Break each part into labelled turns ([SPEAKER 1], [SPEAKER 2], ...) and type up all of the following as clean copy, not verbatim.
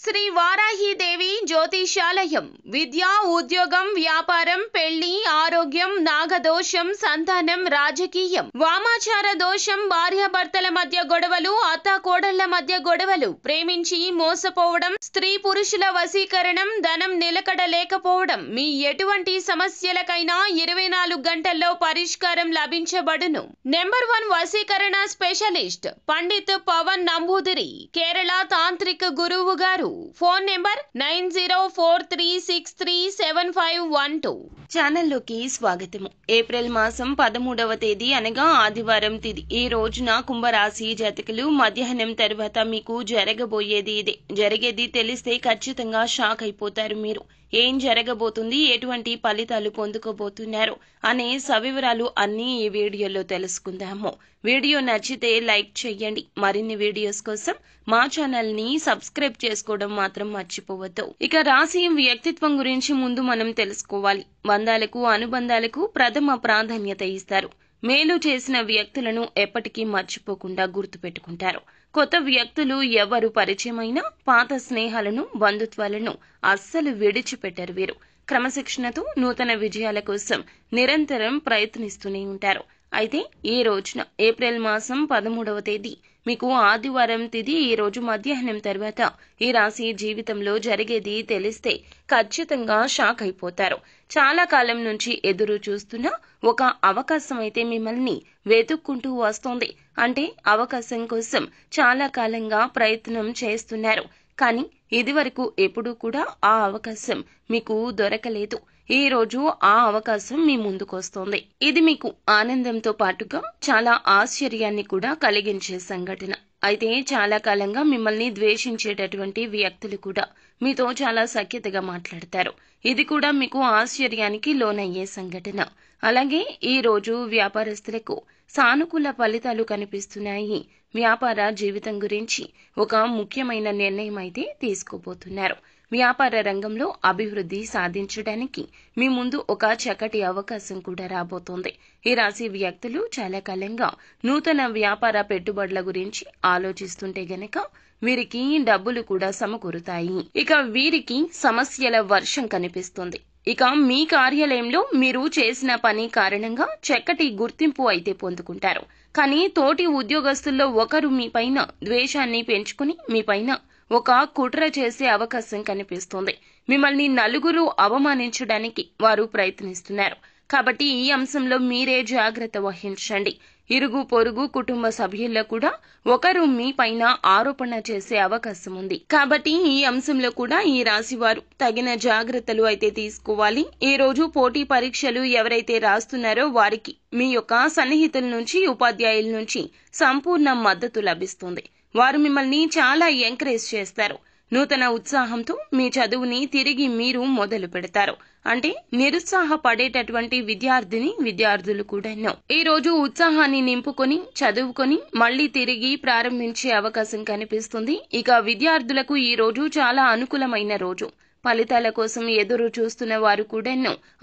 [SPEAKER 1] శ్రీ వారాహీదేవి జ్యోతిషాలయం విద్య, ఉద్యోగం, వ్యాపారం, పెళ్లి, ఆరోగ్యం, నాగదోషం, సంతానం, రాజకీయం, వామాచార దోషం, భార్యాభర్తల మధ్య గొడవలు, అత్తాకోడళ్ల మధ్య గొడవలు, ప్రేమించి మోసపోవడం, స్త్రీ పురుషుల వశీకరణం, ధనం నిలకడ లేకపోవడం, మీ ఎటువంటి సమస్యలకైనా 24 గంటల్లో పరిష్కారం లభించబడును. నెంబర్ 1 వశీకరణ స్పెషలిస్ట్ పండిత్ పవన్ నంబూదిరి, కేరళ తాంత్రిక గురువు గారు. Phone number 9043637512. ఛానల్లోకి స్వాగతము. ఏప్రిల్ మాసం 13వ తేదీ అనగా ఆదివారం తిథి. ఈ రోజున కుంభరాశి జాతకులు మధ్యాహ్నం తర్వాత మీకు జరగబోయేది ఇదే. జరిగేది తెలిస్తే ఖచ్చితంగా షాక్ అయిపోతారు మీరు. ఏం జరగబోతుంది, ఎటువంటి ఫలితాలు పొందుకోబోతున్నారు అనే సవివరాలు అన్నీ ఈ వీడియోలో తెలుసుకుందాము. వీడియో నచ్చితే లైక్ చేయండి. మరిన్ని వీడియోస్ కోసం మా ఛానల్ ని సబ్స్క్రైబ్ చేసుకోవడం మాత్రం మర్చిపోవద్దు. ఇక రాశి వ్యక్తిత్వం గురించి ముందు మనం తెలుసుకోవాలి. బంధాలకు, అనుబంధాలకు ప్రథమ ప్రాధాన్యత ఇస్తారు. మేలు చేసిన వ్యక్తులను ఎప్పటికీ మర్చిపోకుండా గుర్తుపెట్టుకుంటారు. కొత్త వ్యక్తులు ఎవరు పరిచయమైనా పాత స్నేహాలను, బంధుత్వాలను అస్సలు విడిచిపెట్టరు వీరు. క్రమశిక్షణతో నూతన విజయాల కోసం నిరంతరం ప్రయత్నిస్తూనే ఉంటారు. అయితే ఈ రోజున ఏప్రిల్ మాసం 13వ తేదీ మీకు ఆదివారం తిథి. ఈ రోజు మధ్యాహ్నం తర్వాత ఈ రాశి జీవితంలో జరిగేది తెలిస్తే ఖచ్చితంగా షాక్ అయిపోతారు. చాలా కాలం నుంచి ఎదురు చూస్తున్న ఒక అవకాశం అయితే మిమ్మల్ని వెతుక్కుంటూ వస్తోంది. అంటే అవకాశం కోసం చాలా కాలంగా ప్రయత్నం చేస్తున్నారు. కానీ ఇదివరకు ఎప్పుడూ కూడా ఆ అవకాశం మీకు దొరకలేదు. ఈ రోజు ఆ అవకాశం మీ ముందుకొస్తోంది. ఇది మీకు ఆనందంతో పాటుగా చాలా ఆశ్చర్యాన్ని కూడా కలిగించే సంఘటన. అయితే చాలా కాలంగా మిమ్మల్ని ద్వేషించేటటువంటి వ్యక్తులు కూడా మీతో చాలా సఖ్యతగా మాట్లాడతారు. ఇది కూడా మీకు ఆశ్చర్యానికి లోనయ్యే సంఘటన. అలాగే ఈ రోజు వ్యాపారస్తులకు సానుకూల ఫలితాలు కనిపిస్తున్నాయి. వ్యాపార జీవితం గురించి ఒక ముఖ్యమైన నిర్ణయం అయితే తీసుకోబోతున్నారు. వ్యాపార రంగంలో అభివృద్ధి సాధించడానికి మీ ముందు ఒక చక్కటి అవకాశం కూడా రాబోతోంది. ఈ రాశి వ్యక్తులు చాలా కాలంగా నూతన వ్యాపార పెట్టుబడుల గురించి ఆలోచిస్తుంటే గనక వీరికి డబ్బులు కూడా సమకూరుతాయి. ఇక వీరికి సమస్యల వర్షం కనిపిస్తుంది. ఇక మీ కార్యాలయంలో మీరు చేసిన పని కారణంగా చక్కటి గుర్తింపు అయితే పొందుకుంటారు. కానీ తోటి ఉద్యోగస్తుల్లో ఒకరు మీ పైన ద్వేషాన్ని పెంచుకుని మీ పైన ఒక కుట్ర చేసే అవకాశం కనిపిస్తోంది. మిమ్మల్ని నలుగురు అవమానించడానికి వారు ప్రయత్నిస్తున్నారు. కాబట్టి ఈ అంశంలో మీరే జాగ్రత్త వహించండి. ఇరుగు పొరుగు కుటుంబ సభ్యుల్లో కూడా ఒకరు మీ పైన ఆరోపణ చేసే అవకాశం ఉంది. కాబట్టి ఈ అంశంలో కూడా ఈ రాశి వారు తగిన జాగ్రత్తలు అయితే తీసుకోవాలి. ఈ రోజు పోటీ పరీక్షలు ఎవరైతే రాస్తున్నారో వారికి మీ యొక్క సన్నిహితుల నుంచి, ఉపాధ్యాయుల నుంచి సంపూర్ణ మద్దతు లభిస్తుంది. వారు మిమ్మల్ని చాలా ఎంకరేజ్ చేస్తారు. నూతన ఉత్సాహంతో మీ చదువుని తిరిగి మీరు మొదలు పెడతారు. అంటే నిరుత్సాహపడేటటువంటి విద్యార్థులు కూడా ఈ రోజు ఉత్సాహాన్ని నింపుకొని చదువుకొని మళ్లీ తిరిగి ప్రారంభించే అవకాశం కనిపిస్తుంది. ఇక విద్యార్థులకు ఈ రోజు చాలా అనుకూలమైన రోజు. ఫలితాల కోసం ఎదురు చూస్తున్న వారు కూడా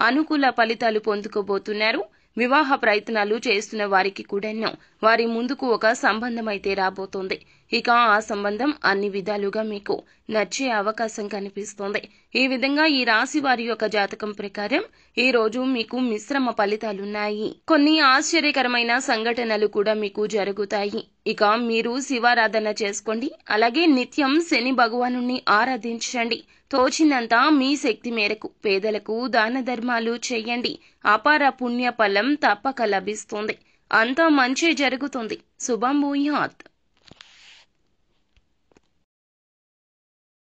[SPEAKER 1] అనుకూల ఫలితాలు పొందుకోబోతున్నారు. వివాహ ప్రయత్నాలు చేస్తున్న వారికి కూడా వారి ముందుకు ఒక సంబంధం అయితే రాబోతోంది. ఇక ఆ సంబంధం అన్ని విధాలుగా మీకు నచ్చే అవకాశం కనిపిస్తోంది. ఈ విధంగా ఈ రాశి వారి యొక్క జాతకం ప్రకారం ఈ రోజు మీకు మిశ్రమ ఫలితాలున్నాయి. కొన్ని ఆశ్చర్యకరమైన సంఘటనలు కూడా మీకు జరుగుతాయి. ఇక మీరు శివారాధన చేసుకోండి. అలాగే నిత్యం శని భగవానుణ్ణి ఆరాధించండి. తోచినంత మీ శక్తి మేరకు పేదలకు దాన ధర్మాలు చేయండి. అపార పుణ్య ఫలం తప్పక లభిస్తుంది. అంతా మంచి జరుగుతుంది. శుభం భూయాత్.